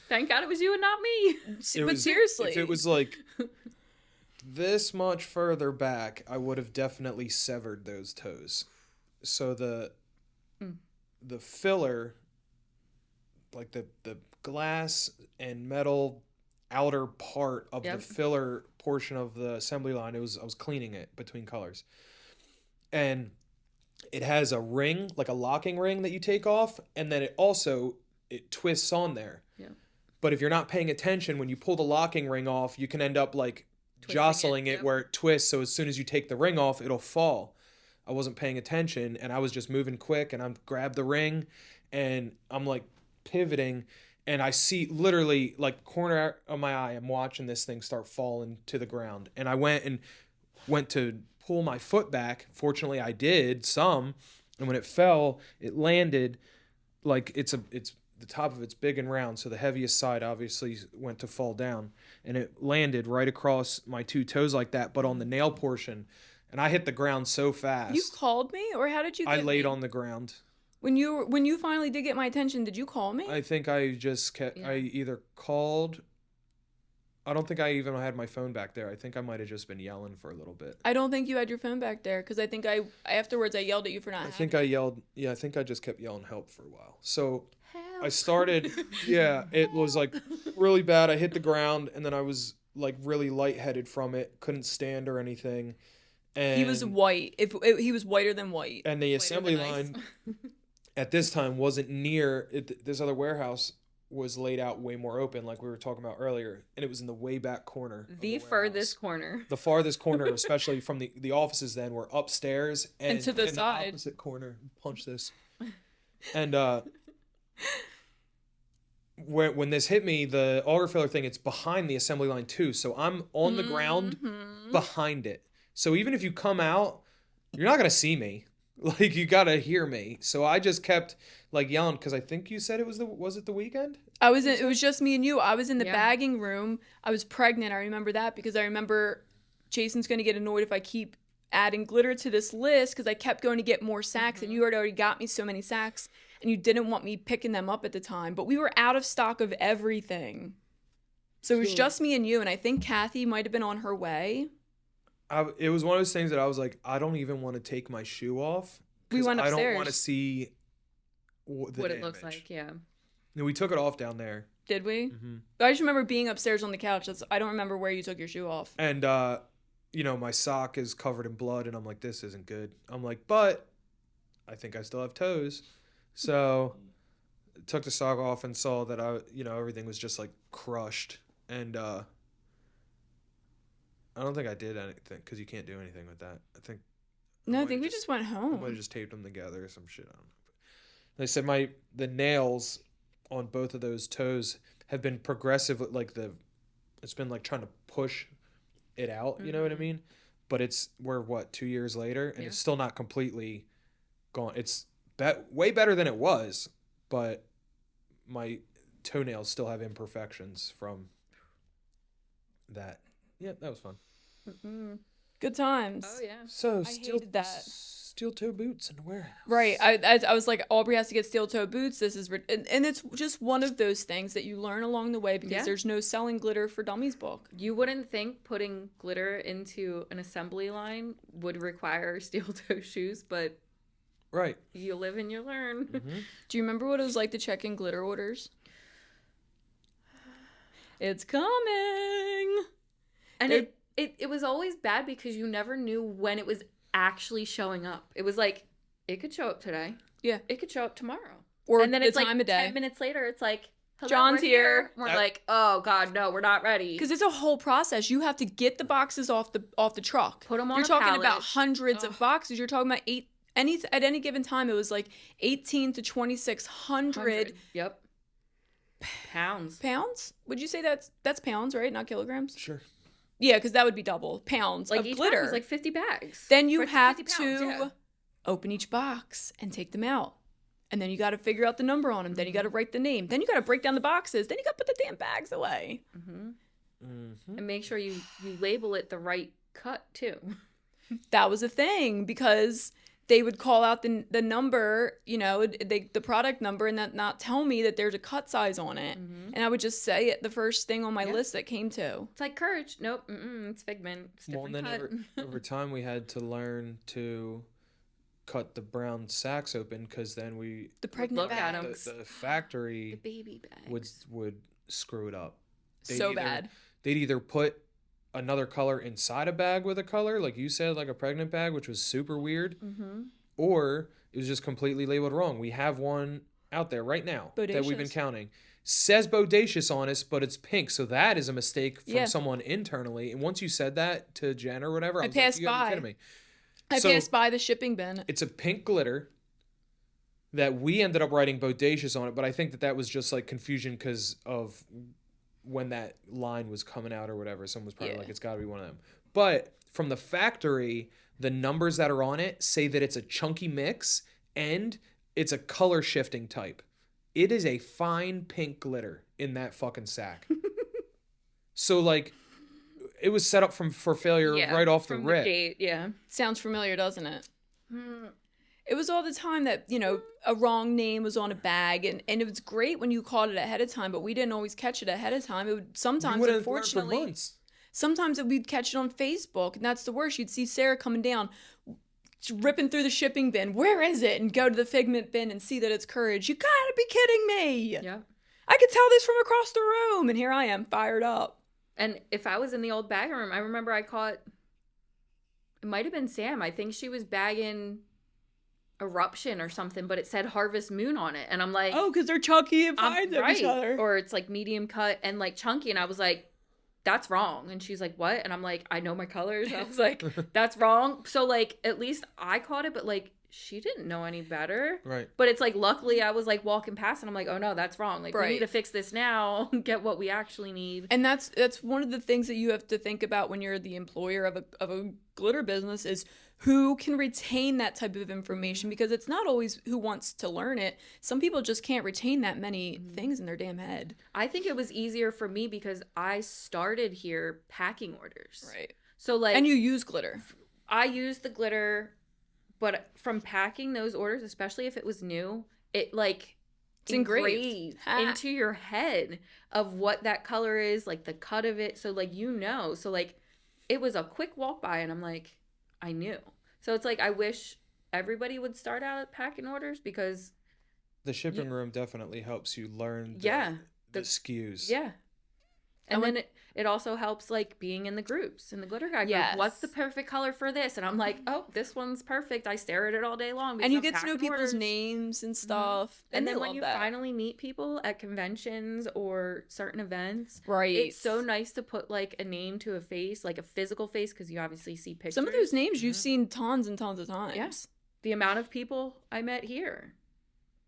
Thank God it was you and not me. But seriously, if it was like this much further back, I would have definitely severed those toes. So the filler, like the glass and metal outer part of the filler portion of the assembly line, I was cleaning it between colors, and it has a ring, like a locking ring that you take off, and then it twists on there. But if you're not paying attention, when you pull the locking ring off, you can end up like jostling it where it twists. So as soon as you take the ring off, it'll fall. I wasn't paying attention, and I was just moving quick, and I grabbed the ring, and I'm like pivoting, and I see literally like corner of my eye, I'm watching this thing start falling to the ground, and I went to pull my foot back. Fortunately, I did some, and when it fell, it landed like it's the top of it's big and round, so the heaviest side obviously went to fall down, and it landed right across my two toes like that, but on the nail portion, and I hit the ground so fast. You called me, or how did you? I laid on the ground. When you finally did get my attention, did you call me? I think I just kept. I either called. I don't think I even had my phone back there. I think I might have just been yelling for a little bit. I don't think you had your phone back there because I think I afterwards I yelled at you for not. I think I yelled. Yeah, I think I just kept yelling help for a while. So I started. Yeah, it was like really bad. I hit the ground, and then I was like really lightheaded from it. Couldn't stand or anything. And he was white. He was whiter than white. And the assembly line at this time wasn't near it. This other warehouse was laid out way more open, like we were talking about earlier, and it was in the way back corner. The furthest corner. The farthest corner, especially from the offices then, were upstairs and to the side. The opposite corner. Punch this. And when this hit me, the auger filler thing, it's behind the assembly line too. So I'm on the ground behind it. So even if you come out, you're not going to see me. Like, you got to hear me. So I just kept like yelling, because I think you said it was it the weekend? It was just me and you. I was in the bagging room. I was pregnant. I remember that because I remember Jason's going to get annoyed if I keep adding glitter to this list, because I kept going to get more sacks, and you had already got me so many sacks, and you didn't want me picking them up at the time. But we were out of stock of everything. So it was just me and you, and I think Kathy might have been on her way. It was one of those things that I was like, I don't even want to take my shoe off. We went upstairs. I don't want to see what it looks like, yeah. And we took it off down there. Did we? Mm-hmm. I just remember being upstairs on the couch. I don't remember where you took your shoe off. And, my sock is covered in blood, and I'm like, this isn't good. I'm like, but I think I still have toes. So took the sock off and saw that everything was just like crushed. And I don't think I did anything, because you can't do anything with that. I think we just went home. I might have just taped them together or some shit. I don't know. They said the nails on both of those toes have been progressive, like it's been like trying to push it out. You know what I mean? But we're 2 years later, and it's still not completely gone. It's way better than it was, but my toenails still have imperfections from that. Yeah, that was fun. Mm-hmm. Good times. Oh yeah. So I hated that. Steel toe boots in the warehouse. Right. I was like, Aubrey has to get steel toe boots. This is and it's just one of those things that you learn along the way, because there's no selling glitter for dummies book. You wouldn't think putting glitter into an assembly line would require steel toe shoes, but right. You live and you learn. Mm-hmm. Do you remember what it was like to check in glitter orders? It's coming. And it was always bad because you never knew when it was actually showing up. It was like, it could show up today. Yeah. It could show up tomorrow. Or and then it's time like of day. 10 minutes later, it's like, hello, John's here. We're like, oh God, no, we're not ready. Because it's a whole process. You have to get the boxes off the truck. Put them on You're a talking pallet. about hundreds of boxes. You're talking about at any given time, it was like 18 to 2,600. Yep. Pounds. Pounds? Would you say that's pounds, right? Not kilograms? Sure. Yeah, because that would be double. Pounds like of each glitter. bag was like 50 bags. Then you have 50 to pounds, open each box and take them out. And then you got to figure out the number on them. Then you got to write the name. Then you got to break down the boxes. Then you got to put the damn bags away. Mm-hmm. Mm-hmm. And make sure you label it the right cut too. That was a thing, because they would call out the number, the product number, and not tell me that there's a cut size on it. Mm-hmm. And I would just say it the first thing on my list that came to. It's like Courage. Nope. It's Figment. It's different cut. Over time we had to learn to cut the brown sacks open, because then the pregnant bags. The factory, the baby bags would screw it up. Bad. They'd either put another color inside a bag with a color, like you said, like a pregnant bag, which was super weird, or it was just completely labeled wrong. We have one out there right now that we've been counting. says Bodacious on it, but it's pink. So that is a mistake from Yeah. someone internally. And once you said that to Jen or whatever, I was passed like, you gotta be by. kidding me. I So passed by the shipping bin. it's a pink glitter that we ended up writing Bodacious on it, but I think that was just like confusion because of when that line was coming out or whatever. Someone was probably Yeah. like, it's got to be one of them. But from the factory, the numbers that are on it say that it's a chunky mix and it's a color shifting type. It is a fine pink glitter in that fucking sack. So like, it was set up for failure right off the from rip. gate, yeah. Sounds familiar, doesn't it? It was all the time that, a wrong name was on a bag, and it was great when you caught it ahead of time, but we didn't always catch it ahead of time. It would sometimes, unfortunately, sometimes we'd catch it on Facebook, and that's the worst. You'd see Sarah coming down, ripping through the shipping bin. Where is it? And go to the Figment bin and see that it's Courage. You gotta be kidding me. Yeah. I could tell this from across the room, and here I am, fired up. And if I was in the old bag room, I remember I caught, it might have been Sam. I think she was bagging Eruption or something, but it said Harvest Moon on it. And I'm like, Oh, because they're chunky and fine of each other. Or it's like medium cut and like chunky. And I was like, that's wrong. And she's like, what? And I'm like, I know my colors. I was like, that's wrong. So like, at least I caught it, but like, she didn't know any better. Right. But it's like, luckily I was like walking past and I'm like, oh no, that's wrong. Like, we Right. need to fix this now, get what we actually need. And that's one of the things that you have to think about when you're the employer of a glitter business is who can retain that type of information, because it's not always who wants to learn it. Some people just can't retain that many things in their damn head. I think it was easier for me because I started here packing orders. Right. So like, And you use glitter. I used the glitter, but from packing those orders, especially if it was new, it like It's engraved. into your head of what that color is, like the cut of it. So like, so like it was a quick walk by and I'm like, I knew. So it's like, I wish everybody would start out at packing orders because The shipping room definitely helps you learn the SKUs. yeah. And then it also helps like being in the groups, in the glitter guy group. Yes. What's the perfect color for this? And I'm like, oh, this one's perfect. I stare at it all day long. And you because get I'm to know packing people's orders. names and stuff. And they then when love you that. finally meet people at conventions or certain events, Right. it's so nice to put like a name to a face, like a physical face, because you obviously see pictures. Some of those names you've seen tons and tons of times. Yes. The amount of people I met here.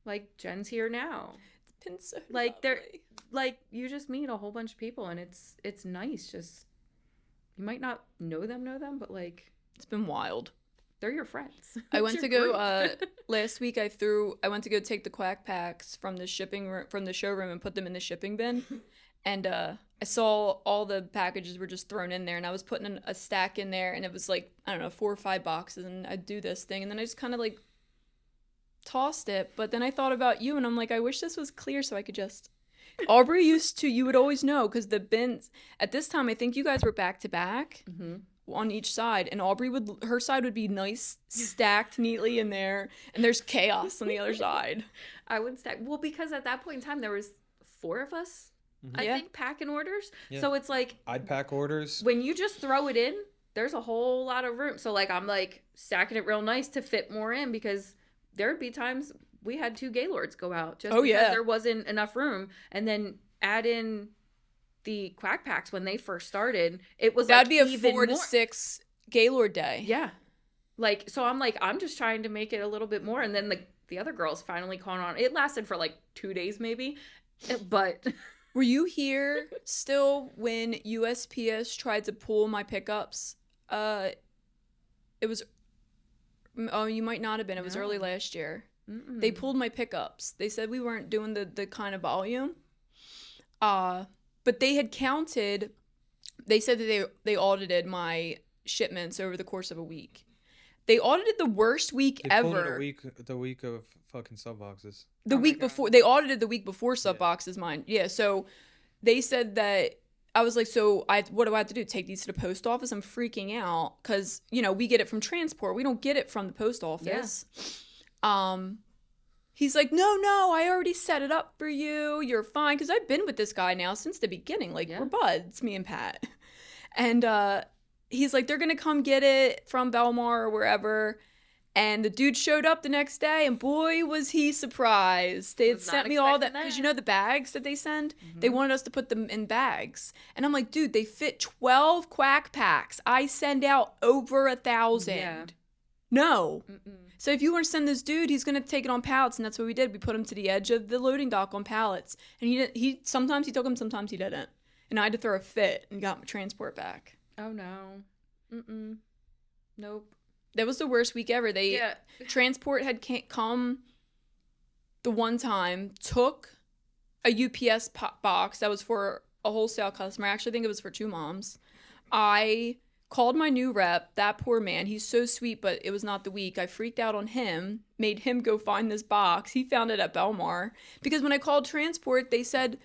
Like Jen's here now. It's been so Like they're lovely. like you just meet a whole bunch of people and it's nice. Just you might not know them, but like It's been wild. they're your friends. I It's went to your go group. last week. I went to go take the quack packs from the from the showroom and put them in the shipping bin, and I saw all the packages were just thrown in there, and I was putting a stack in there, and it was like, I don't know, 4 or 5 boxes, and I'd do this thing, and then I just kind of like tossed it, but then I thought about you, and I'm like, I wish this was clear so I could just. Aubrey you would always know, because the bins at this time, I think you guys were back to back. On each side, and Aubrey her side would be nice, stacked neatly in there, and there's chaos on the other side. I would stack. Well, because at that point in time there was 4 of us, I Yeah. think, packing orders. Yeah. So it's like I'd pack orders. when you just throw it in, there's a whole lot of room. So like I'm like stacking it real nice to fit more in, because there'd be times we had 2 Gaylords go out just because there wasn't enough room, and then add in the quack packs when they first started. It was That'd like be a even 4 to more. 6 Gaylord day. Yeah. Like, so I'm just trying to make it a little bit more. And then the other girls finally caught on. It lasted for like 2 days maybe. But Were you here still when USPS tried to pull my pickups? It was. Oh, you might not have been. It was early last year. They pulled my pickups. They said we weren't doing the kind of volume. But they had counted. They said that they audited my shipments over the course of a week. They audited the worst week They pulled ever. it the week of fucking sub boxes. The week before, they audited the week before sub boxes mine. Yeah, so they said that. I was like, so what do I have to do? Take these to the post office? I'm freaking out because, we get it from transport. We don't get it from the post office. He's like, no, I already set it up for you. You're fine. Because I've been with this guy now since the beginning. Like, we're buds, me and Pat. And he's like, they're going to come get it from Belmar or wherever. And the dude showed up the next day, and boy, was he surprised. They had sent me all that, because you know the bags that they send? Mm-hmm. They wanted us to put them in bags. And I'm like, dude, they fit 12 quack packs. I send out over 1,000. Yeah. No. Mm-mm. So if you want to send this dude, he's going to take it on pallets, and that's what we did. We put him to the edge of the loading dock on pallets. And he sometimes he took them, sometimes he didn't. And I had to throw a fit and got my transport back. Oh, no. Mm-mm. Nope. That was the worst week ever. Transport had come the one time, took a UPS box that was for a wholesale customer. I actually think it was for 2 moms. I called my new rep, that poor man. He's so sweet, but it was not the week. I freaked out on him, made him go find this box. He found it at Belmar. Because when I called transport, they said,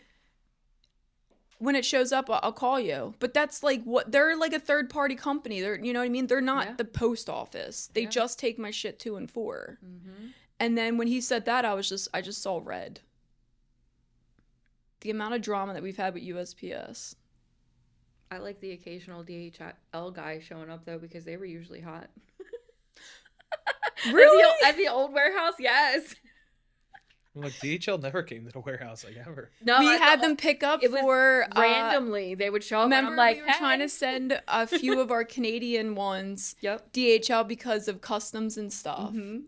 when it shows up, I'll call you. But that's like what they're like a third party company. They're, you know what I mean? They're not the post office. They just take my shit 2 and 4. Mm-hmm. And then when he said that, I just saw red. The amount of drama that we've had with USPS. I like the occasional DHL guy showing up though, because they were usually hot. Really? At the old warehouse, yes. Like DHL never came to the warehouse like ever. No, we had them pick up for randomly. They would show up. Remember, and I'm like, we were trying to send a few of our Canadian ones DHL because of customs and stuff. Mm-hmm.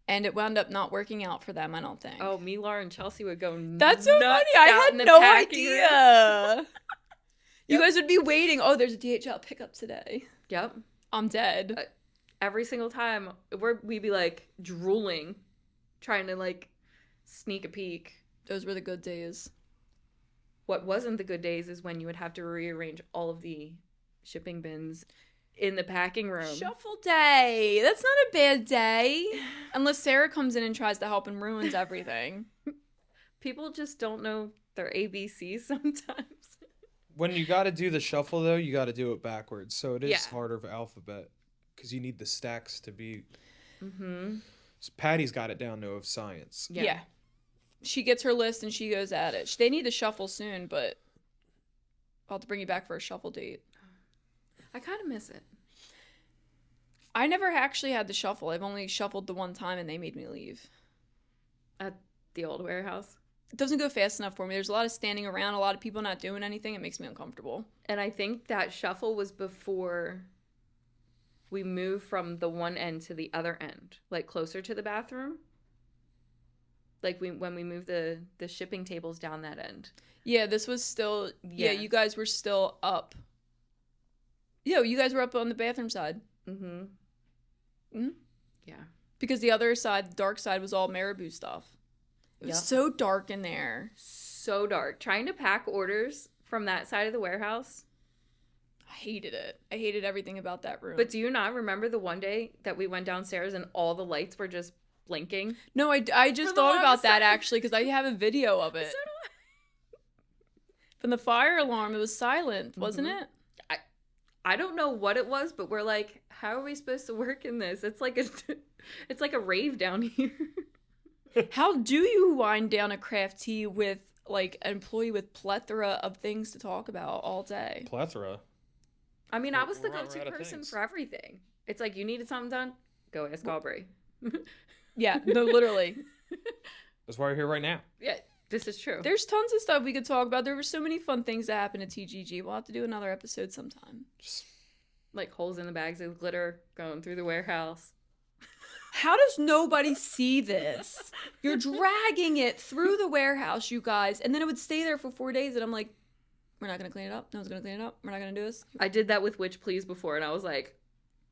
And it wound up not working out for them, I don't think. Oh, me, Laura, and Chelsea would go That's so funny. I had no idea. You guys would be waiting. Oh, there's a DHL pickup today. Yep. I'm dead. Every single time, we'd be like drooling, trying to like sneak a peek. Those were the good days. What wasn't the good days is when you would have to rearrange all of the shipping bins in the packing room. Shuffle day. That's not a bad day. Unless Sarah comes in and tries to help and ruins everything. People just don't know their ABCs sometimes. When you got to do the shuffle, though, you got to do it backwards. So it is harder of alphabet because you need the stacks to be... Mm-hmm. So Patty's got it down, though, of science. Yeah. She gets her list and she goes at it. They need to shuffle soon, but I'll have to bring you back for a shuffle date. I kind of miss it. I never actually had the shuffle. I've only shuffled the one time and they made me leave. At the old warehouse? It doesn't go fast enough for me. There's a lot of standing around, a lot of people not doing anything. It makes me uncomfortable. And I think that shuffle was before we moved from the one end to the other end, like closer to the bathroom. Like when we moved the shipping tables down that end. Yeah, this was still... Yeah, you guys were still up. Yeah, you guys were up on the bathroom side. Mm-hmm. Mm-hmm. Yeah. Because the other side, the dark side, was all Marabou stuff. It was so dark in there. So dark. Trying to pack orders from that side of the warehouse. I hated it. I hated everything about that room. But do you not remember the one day that we went downstairs and all the lights were just blinking? No, I just thought about that actually because I have a video of it. So do I. From the fire alarm, it was silent, wasn't it? I don't know what it was, but we're like, how are we supposed to work in this? It's like a rave down here. How do you wind down a craft tea with like an employee with plethora of things to talk about all day? Plethora? I mean, I was the go-to person for everything. It's like, you needed something done? Go ask Aubrey. Yeah, no, literally. That's why we're here right now. Yeah, this is true. There's tons of stuff we could talk about. There were so many fun things that happened at TGG. We'll have to do another episode sometime. Like holes in the bags of glitter going through the warehouse. How does nobody see this? You're dragging it through the warehouse, you guys, and then it would stay there for 4 days, and I'm like, we're not going to clean it up? No one's going to clean it up? We're not going to do this? I did that with Witch Please before, and I was like,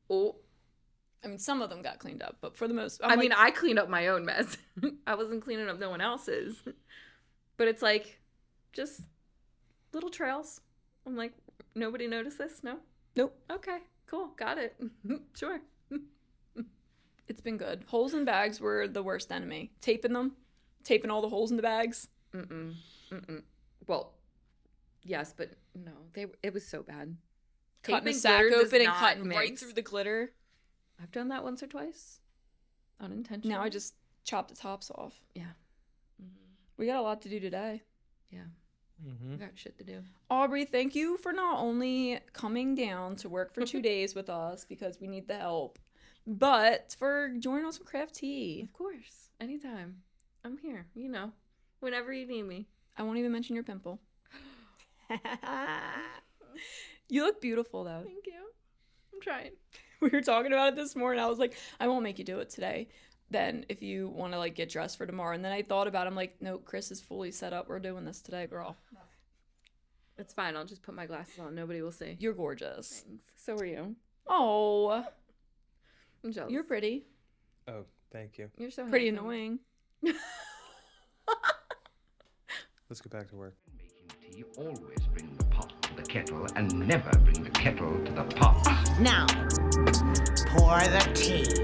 oh. I mean, some of them got cleaned up, but for the most... I mean, I cleaned up my own mess. I wasn't cleaning up no one else's. But it's like, just little trails. I'm like, nobody noticed this? No? Nope. Okay, cool. Got it. Sure. It's been good. Holes in bags were the worst enemy. Taping all the holes in the bags. Well, yes, but no, it was so bad. Cutting a sack open and cutting right through the glitter. I've done that once or twice, unintentionally. Now I just chop the tops off. Yeah. Mm-hmm. We got a lot to do today. Yeah. Mm-hmm. We got shit to do. Aubrey, thank you for not only coming down to work for 2 days with us because we need the help. but for joining us on Craft Tea. Of course. Anytime. I'm here. You know. Whenever you need me. I won't even mention your pimple. You look beautiful, though. Thank you. I'm trying. We were talking about it this morning. I was like, I won't make you do it today. Then if you want to like get dressed for tomorrow. And then I thought about it. I'm like, no, Chris is fully set up. We're doing this today, girl. It's fine. I'll just put my glasses on. Nobody will see. You're gorgeous. Thanks. So are you. Oh, I'm jealous. you're pretty. Oh, thank you. You're so Pretty handsome. annoying. Let's get back to work. Making tea, always bring the pot to the kettle and never bring the kettle to the pot. Now, pour the tea.